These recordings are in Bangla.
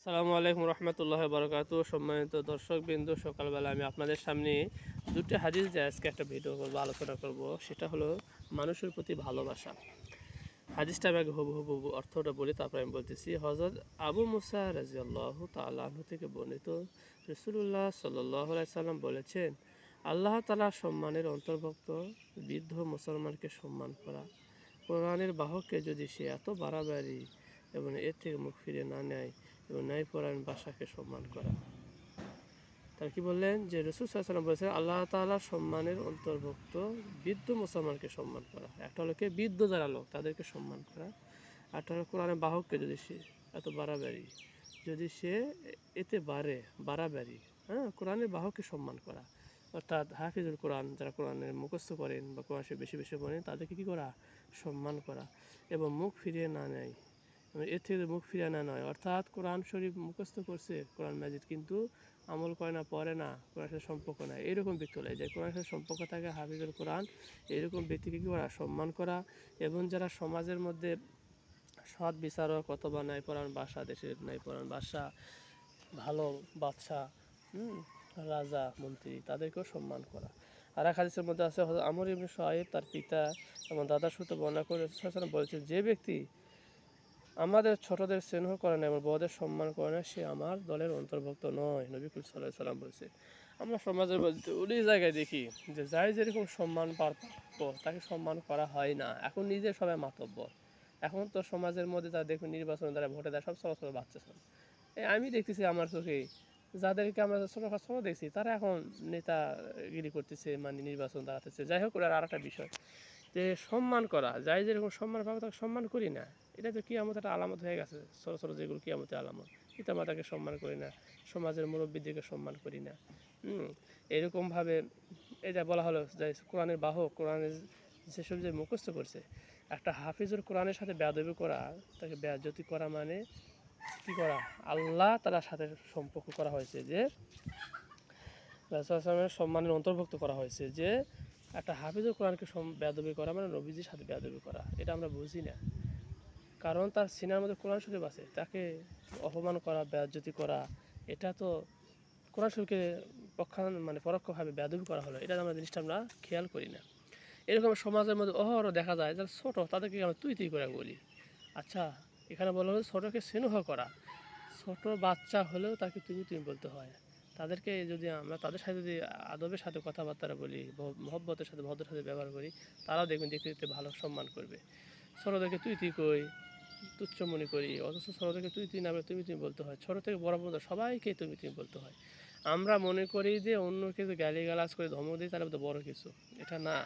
আসসালামু আলাইকুম রহমতুল্লাহ বারকাতু। সম্মানিত দর্শকবৃন্দু, সকালবেলা আমি আপনাদের সামনে দুটি হাদিস দিয়ে আজকে একটা ভিডিও করবো, আলোচনা করব। সেটা হলো মানুষের প্রতি ভালোবাসা। হাদিসটা আমি আগে হুবহু অর্থটা বলি, তারপর আমি বলতেছি। হযরত আবু মুসা রাদিয়াল্লাহু তাআলা আনহু থেকে বর্ণিত, রাসূলুল্লাহ সাল্লাল্লাহু আলাইহি সাল্লাম বলেছেন, আল্লাহ তাআলার সম্মানের অন্তর্ভুক্ত বৃদ্ধ মুসলমানকে সম্মান করা। কোরআনের বাহককে যদি সে এত বাড়াবাড়ি এবং এর থেকে মুখ ফিরে না নেয় এবং ন্যায়পরায়ণ ভাষাকে সম্মান করা। তার কি বললেন যে রাসূল সাল্লাল্লাহু আলাইহি ওয়াসাল্লাম বলেছেন আল্লাহ তাআলার সম্মানের অন্তর্ভুক্ত বৃদ্ধ মুসলমানকে সম্মান করা। একটা হলো কি বৃদ্ধ যারা লোক তাদেরকে সম্মান করা, একটা হলো কোরআনের বাহককে যদি সে এত বাড়াবাড়ি যদি সে এতে বাড়াবাড়ি কোরআনের বাহককে সম্মান করা, অর্থাৎ হাফিজুল কোরআন যারা কোরআনের মুখস্থ করেন বা কোরআন সে বেশি বেশি পড়েন তাদেরকে কী করা, সম্মান করা এবং মুখ ফিরিয়ে না নেয়। এর থেকে মুখ ফিরিয়ে না নয়, অর্থাৎ কোরআন শরীফ মুখস্থ করছে কোরআন মাজিদ কিন্তু আমল করে না, পড়ে না, কোরআনের সাথে সম্পর্ক নাই, এরকম ব্যক্তি হলে যে কোরআনের সাথে সম্পর্ক থাকে হাফিজুল কোরআন, এরকম ব্যক্তিকে কী করা, সম্মান করা। এবং যারা সমাজের মধ্যে সৎ বিচারক অথবা ন্যায়পরায়ণ বাদশা, দেশের ন্যায়পরায়ণ বাদশা, ভালো বাদশা, রাজা মন্ত্রী, তাদেরকেও সম্মান করা। আর এক হাদিসের মধ্যে আছে আমর ইবনে শুআয়ব তার পিতা এবং দাদার সূত্রে বর্ণনা করে বলেছে, যে ব্যক্তি আমাদের ছোটদের স্নেহ করে না এবং বড়দের সম্মান করে না সে আমার দলের অন্তর্ভুক্ত নয়। নবী করিম সাল্লাল্লাহু আলাইহি সাল্লাম বলছে। আমরা সমাজের মধ্যে অনেক জায়গায় দেখি যে যাই যেরকম সম্মান প্রাপ্য তাকে সম্মান করা হয় না। এখন নিজে সবাই মাতব্বর। এখন তো সমাজের মধ্যে যারা দেখুন নির্বাচনে দ্বারা ভোটে দেয় সব ছোটো ছোটো বাচ্চা ছোট, আমি দেখতেছি আমার চোখে যাদেরকে আমরা ছোটো ছোটো দেখছি তারা এখন নেতাগিরি করতেছে, মানে নির্বাচন দাঁড়াতেছে। যাই হোক, ওরা আর একটা বিষয় যে সম্মান করা, যাই যেরকম সম্মান পাবো তাকে সম্মান করি না, এটা তো কিয়ামতের একটা আলামত হয়ে গেছে। ছোটো ছোটো যেগুলো কিয়ামতের আলামত, পিতা মাতাকে সম্মান করি না, সমাজের মুরব্বীদেরকে সম্মান করি না। এরকমভাবে এটা বলা হলো যে কোরআনের বাহক, কোরআনের যেসব যে মুখস্থ করছে, একটা হাফিজুর কোরআনের সাথে বেয়াদবি করা, তাকে বেয়াজ্জতি করা মানে কী করা, আল্লাহ তার সাথে সম্পর্ক করা হয়েছে, যে রাসূল সম্মানের অন্তর্ভুক্ত করা হয়েছে। যে একটা হাফিজুল কোরআনকে বেয়াদবি করা মানে নবীজির সাথে বেয়াদবি করা, এটা আমরা বুঝি না। কারণ তার সিনার মধ্যে কোরআন শরীফ আছে, তাকে অপমান করা, বেয়াজ্জতি করা, এটা তো কোরআন শরীফকে মানে পরোক্ষভাবে বেয়াদবি করা হলো, এটা আমরা জিনিসটা আমরা খেয়াল করি না। এরকম সমাজের মধ্যে অহরহ দেখা যায় যারা ছোটো তাদেরকে আমরা তুই তুই করে বলি। আচ্ছা, এখানে বলা হলো ছোটোকে স্নেহ করা, ছোট বাচ্চা হলেও তাকে তুমি তুমি বলতে হয়। তাদেরকে যদি আমরা তাদের সাথে যদি আদবের সাথে কথাবার্তা বলি, মহব্বতের সাথে ভদ্রের সাথে ব্যবহার করি, তারাও দেখবেন দেখতে দেখতে ভালো সম্মান করবে। ছোটোদেরকে তুই তুই কই, তুচ্ছ মনে করি, অথচ ছোটোদেরকে তুই তুই না বলে তুমি তুমি বলতে হয়। ছোটো থেকে বড় পর্যন্ত সবাইকে তুমি তুমি বলতে হয়। আমরা মনে করি যে অন্য কিছু গালিগালাজ করে ধমক দিই তাহলে তো বড় কিছু, এটা না।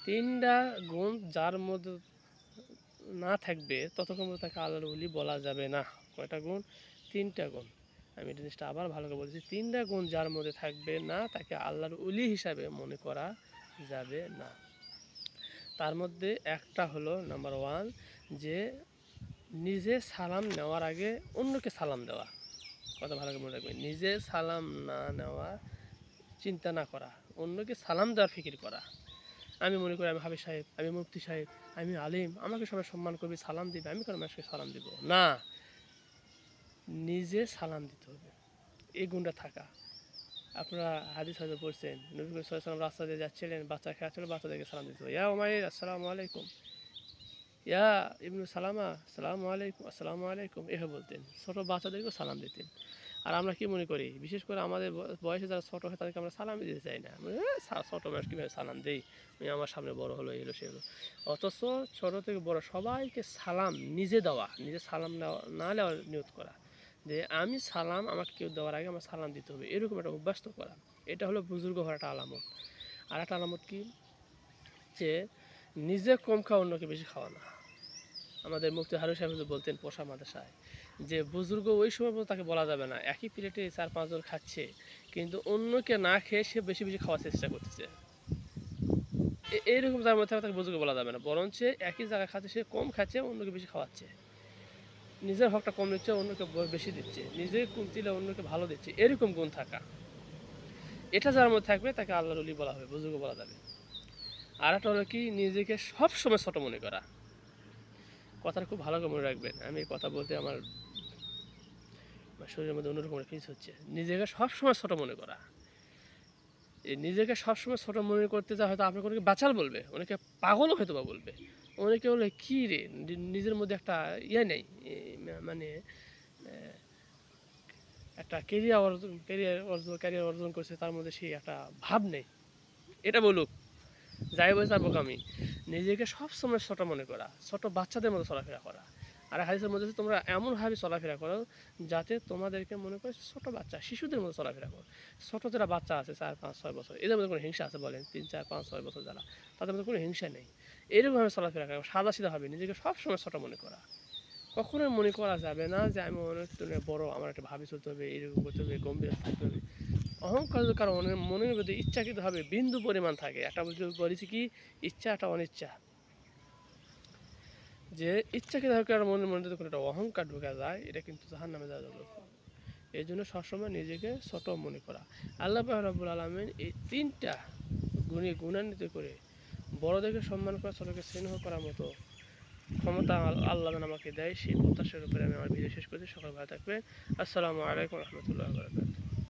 তিনটা গুণ যার মধ্যে না থাকবে ততক্ষণ পর্যন্ত তাকে আল্লাহর ওলি বলা যাবে না। কয়টা গুণ? তিনটা গুণ। আমি এই জিনিসটা আবার ভালো করে বলছি, তিনটা গুণ যার মধ্যে থাকবে না তাকে আল্লাহর ওলি হিসাবে মনে করা যাবে না। তার মধ্যে একটা হলো নাম্বার 1, যে নিজে সালাম নেওয়ার আগে অন্যকে সালাম দেওয়া। কথা ভালো করে মনে রাখবেন, নিজে সালাম না নেওয়া, চিন্তা না করা, অন্যকে সালাম দেওয়ার ফিকির করা। আমি মনে করি আমি হাফিজ সাহেব, আমি মুফতি সাহেব, আমি আলিম, আমাকে সবাই সম্মান করবে, সালাম দিবে, আমি কোনো মানুষকে সালাম দিব না। নিজে সালাম দিতে হবে, এই গুণটা থাকা। আপনারা হাদিস হয়তো পড়ছেন, নবী করিম সাল্লাল্লাহু আলাইহি ওয়াসাল্লাম রাস্তা দিয়ে যাচ্ছিলেন, বাচ্চা খেয়াচ্ছিল, বাচ্চাদেরকে সালাম দিতে হবে, ইয়া উমাইর আসসালামু আলাইকুম, ইয়া ইবনু সালামা আসসালামু আলাইকুম, আসসালামু আলাইকুম, এভাবে বলতেন। ছোটো বাচ্চাদেরকেও সালাম দিতেন। আর আমরা কি মনে করি, বিশেষ করে আমাদের বয়সে যারা ছোটো হয় তাদেরকে আমরা সালামই দিতে চাই না। ছোটো মানুষ কীভাবে সালাম দেই, আমার সামনে বড় হলো, এলো সেগুলো। অথচ ছোটো থেকে বড় সবাইকে সালাম নিজে দেওয়া, নিজে সালাম নেওয়া না নেওয়ার নিয়ত করা, যে আমি সালাম আমাকে কেউ দেওয়ার আগে আমার সালাম দিতে হবে, এরকম একটা অভ্যস্ত করা। এটা হলো বুজুর্গ হওয়ার একটা আলামত। আর একটা আলামত কি, যে নিজে কম খাওয়া অন্যকে বেশি খাওয়া না। আমাদের মুফতি হারুন সাহেব বলতেন পোষা মাদ্রাসায়, যে বুজুর্গ ওই সময় পর্যন্ত তাকে বলা যাবে না একই প্লেটে 4-5 জন খাচ্ছে কিন্তু অন্যকে না খেয়ে সে বেশি বেশি খাওয়ার চেষ্টা করতেছে, এইরকম যার মধ্যে তাকে বুজুর্গ বলা যাবে না। বরঞ্চ একই জায়গায় খাচ্ছে, সে কম খাচ্ছে অন্যকে বেশি খাওয়াচ্ছে, নিজের হকটা কম দিচ্ছে অন্যকে বেশি দিচ্ছে, নিজে কম দিলে অন্যকে ভালো দিচ্ছে, এরকম গুণ থাকা, এটা যার মধ্যে থাকবে তাকে আল্লাহর ওলি বলা হবে, বুজুর্গ বলা যাবে। আর একটা হলো কি, নিজেকে সবসময় ছোট মনে করা। কথাটা খুব ভালো করে মনে রাখবেন, আমি কথা বলতে আমার শরীরের মধ্যে অন্যরকম ফিজ হচ্ছে। নিজেকে সবসময় ছোটো মনে করা, এই নিজেকে সবসময় ছোটো মনে করতে যা হয়তো আপনাকে অনেকে বাচাল বলবে, অনেকে পাগলও হয়তো বা বলবে, অনেকে বলে কী রে নিজের মধ্যে একটা ইয়ে নেই, মানে একটা ক্যারিয়ার অর্জন করছে, তার মধ্যে সেই একটা ভাব নেই, এটা বলুক যাই বলছে আর বোকামি। নিজেকে সবসময় ছোট মনে করা, ছোট বাচ্চাদের মতো চলাফেরা করা। আর হাদিসের মধ্যে তোমরা এমনভাবে চলাফেরা করো যাতে তোমাদেরকে মনে করে ছোট বাচ্চা, শিশুদের মতো চলাফেরা করো। ছোট যারা বাচ্চা আছে 4, 5, 6 বছর, এদের মধ্যে কোনো হিংসা আছে বলেন? 3, 4, 5, 6 বছর যারা, তাদের মধ্যে কোনো হিংসা নেই। এরকমভাবে চলাফেরা করা, সাদা সিধা হবে, নিজেকে সবসময় ছোট মনে করা। কখনোই মনে করা যাবে না যে আমি অনেক বড়, আমার একটা ভাবি চলতে হবে, এরকম করতে হবে, গম্ভীর থাকতে হবে। অহংকার যদি কারো মনের মধ্যে ইচ্ছাকৃতভাবে বিন্দু পরিমাণ থাকে, একটা বলেছি কি ইচ্ছা একটা অনিচ্ছা, যে ইচ্ছাকৃতভাবে কারো মনের মধ্যে যদি কোনো একটা অহংকার ঢোকা যায়, এটা কিন্তু জাহান্নামে যাওয়ার লক্ষণ। এই জন্য সবসময় নিজেকে ছোট মনে করা। আল্লাহ পাক রব্বুল আলামিন এই 3টা গুণে গুণান্বিত করে বড়দেরকে সম্মান করা, ছোটকে স্নেহ করার মতো ক্ষমতা আল্লাহ আমাকে দেয়, সেই প্রত্যাশার উপরে আমি আমার ভিডিও শেষ করছি। সকল ভালো থাকবেন। আসসালামু আলাইকুম রহমতুল্লাহ।